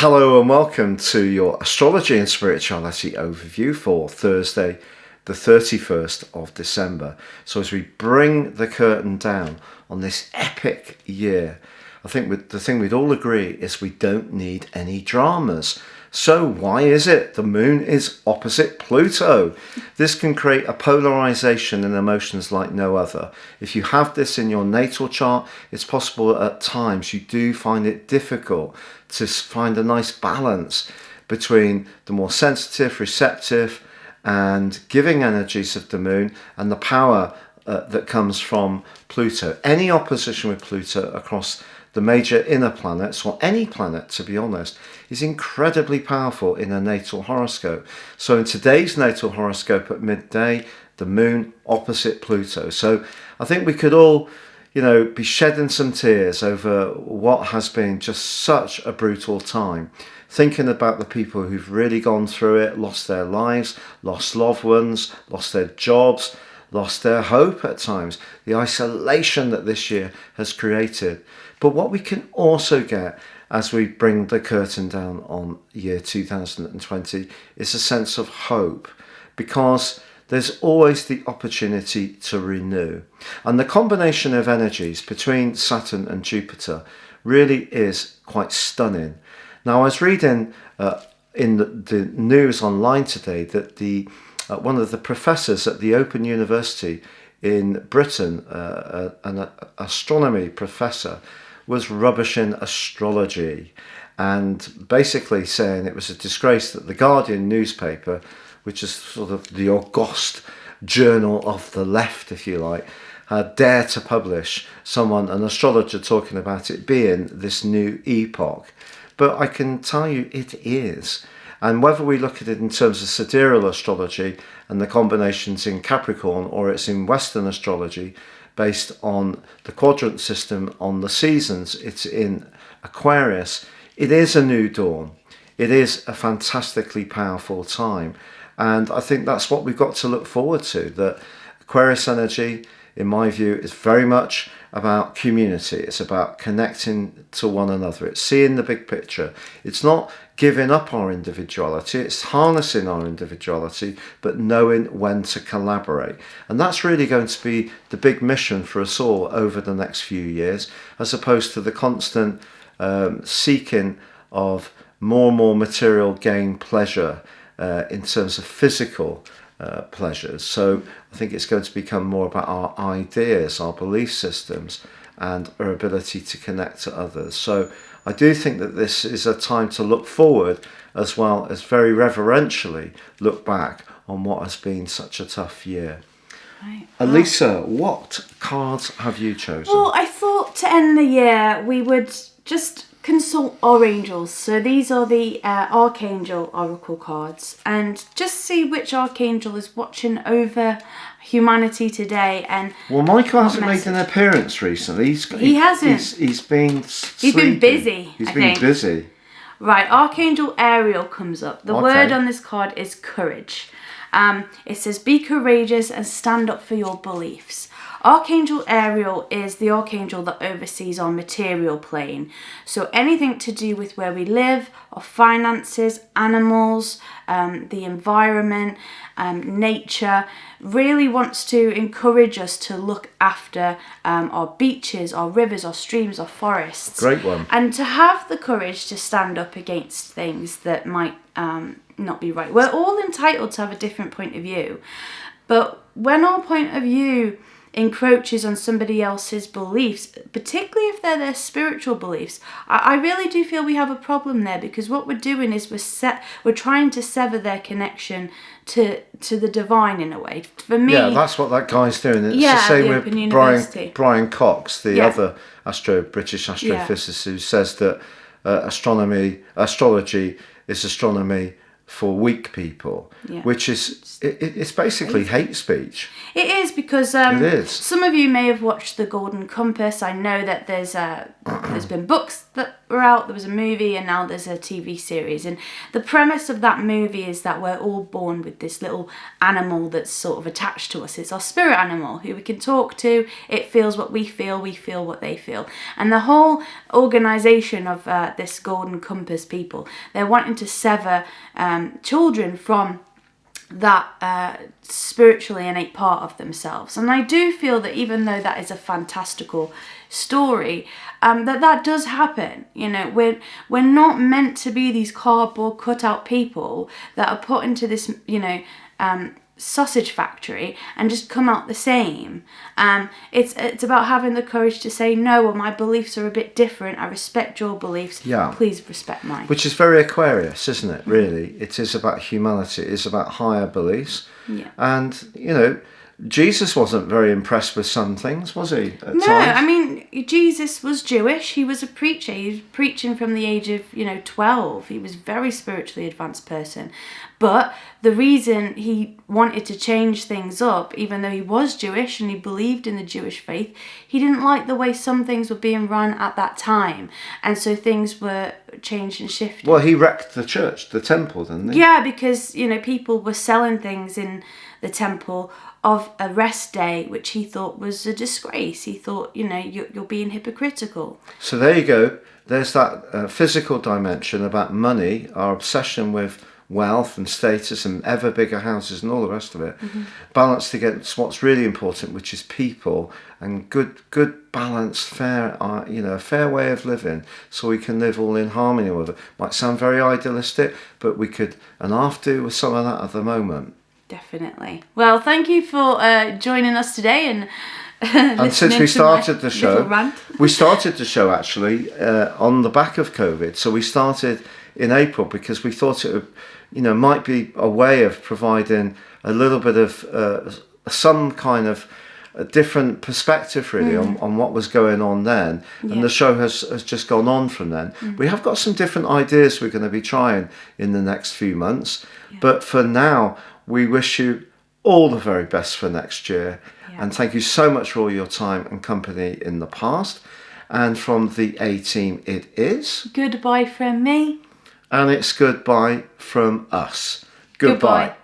Hello and welcome to your astrology and spirituality overview for Thursday, the 31st of December. So as we bring the curtain down on this epic year, I think the thing we'd all agree is we don't need any dramas. So why is it the moon is opposite Pluto? This can create a polarization in emotions like no other. If you have this in your natal chart, it's possible at times you do find it difficult to find a nice balance between the more sensitive, receptive and giving energies of the moon and the power that comes from Pluto. Any opposition with Pluto across the major inner planets, or any planet to be honest, is incredibly powerful in a natal horoscope. So in today's natal horoscope at midday, the moon opposite Pluto. So I think we could all, be shedding some tears over what has been just such a brutal time. Thinking about the people who've really gone through it, lost their lives, lost loved ones, lost their jobs, lost their hope at times. The isolation that this year has created. But what we can also get as we bring the curtain down on year 2020 is a sense of hope, because there's always the opportunity to renew. And the combination of energies between Saturn and Jupiter really is quite stunning. Now, I was reading in the news online today that one of the professors at the Open University in Britain, an astronomy professor, was rubbishing astrology and basically saying it was a disgrace that the Guardian newspaper, which is sort of the august journal of the left, if you like, had dared to publish an astrologer talking about it being this new epoch. But I can tell you it is. And whether we look at it in terms of sidereal astrology and the combinations in Capricorn, or it's in Western astrology based on the quadrant system on the seasons, it's in Aquarius, it is a new dawn. It is a fantastically powerful time. And I think that's what we've got to look forward to. That Aquarius energy, in my view, is very much about community. It's about connecting to one another. It's seeing the big picture. It's not giving up our individuality. It's harnessing our individuality, but knowing when to collaborate. And that's really going to be the big mission for us all over the next few years, as opposed to the constant seeking of more and more material gain pleasure in terms of physical pleasures. So I think it's going to become more about our ideas, our belief systems, and our ability to connect to others. So I do think that this is a time to look forward as well as very reverentially look back on what has been such a tough year. Right. Elisa, what cards have you chosen? Well, I thought to end the year we would just consult our angels. So these are the Archangel Oracle cards, and just see which Archangel is watching over humanity today. And well, Michael hasn't made an appearance recently. He hasn't. He's been He's been busy. He's been busy. Right, Archangel Ariel comes up. The Okay. word on this card is courage. It says, be courageous and stand up for your beliefs. Archangel Ariel is the archangel that oversees our material plane. So anything to do with where we live, our finances, animals, the environment, nature, really wants to encourage us to look after our beaches, our rivers, our streams, our forests. Great one. And to have the courage to stand up against things that might not be right. We're all entitled to have a different point of view. But when our point of view encroaches on somebody else's beliefs, particularly if they're their spiritual beliefs, I really do feel we have a problem there, because what we're doing is we're trying to sever their connection to the divine in a way. For me, yeah, that's what that guy's doing. It's yeah, the same the with Open University. Brian Cox, the Yeah. other British astrophysicist, who says that astrology is astronomy for weak people, which is it's basically hate speech. It is, because It is. some of you may have watched The Golden Compass. I know that there's been books that were out, there was a movie, and now there's a TV series. And the premise of that movie is that we're all born with this little animal that's sort of attached to us. It's our spirit animal who we can talk to. It feels what we feel what they feel. And the whole organisation of this Golden Compass people, they're wanting to sever children from that spiritually innate part of themselves. And I do feel that even though that is a fantastical story, that does happen. You know, we're not meant to be these cardboard cutout people that are put into this, sausage factory and just come out the same. It's about having the courage to say, no, well, my beliefs are a bit different. I respect your beliefs. Please respect mine. Which is very Aquarius, isn't it, really? It is about humanity. It is about higher beliefs. And, Jesus wasn't very impressed with some things, was he? No, I mean, Jesus was Jewish. He was a preacher. He was preaching from the age of, 12. He was a very spiritually advanced person. But the reason he wanted to change things up, even though he was Jewish and he believed in the Jewish faith, he didn't like the way some things were being run at that time. And so things were changed and shifted. Well, he wrecked the church, the temple, didn't he? Yeah, because, people were selling things in the temple of a rest day, which he thought was a disgrace. He thought, you're being hypocritical. So there you go. There's that physical dimension about money, our obsession with wealth and status and ever bigger houses and all the rest of it, balanced against what's really important, which is people and good balanced, fair, a fair way of living, so we can live all in harmony with it. Might sound very idealistic, but we could and half do with some of that at the moment. Definitely. Well, thank you for joining us today and since we started the show, we started the show actually on the back of COVID. So we started in April because we thought it would, might be a way of providing a little bit of some kind of a different perspective really on what was going on then. And the show has just gone on from then. We have got some different ideas we're going to be trying in the next few months. But for now, we wish you all the very best for next year. And thank you so much for all your time and company in the past. And from the A team, it is goodbye from me. And it's goodbye from us. Goodbye.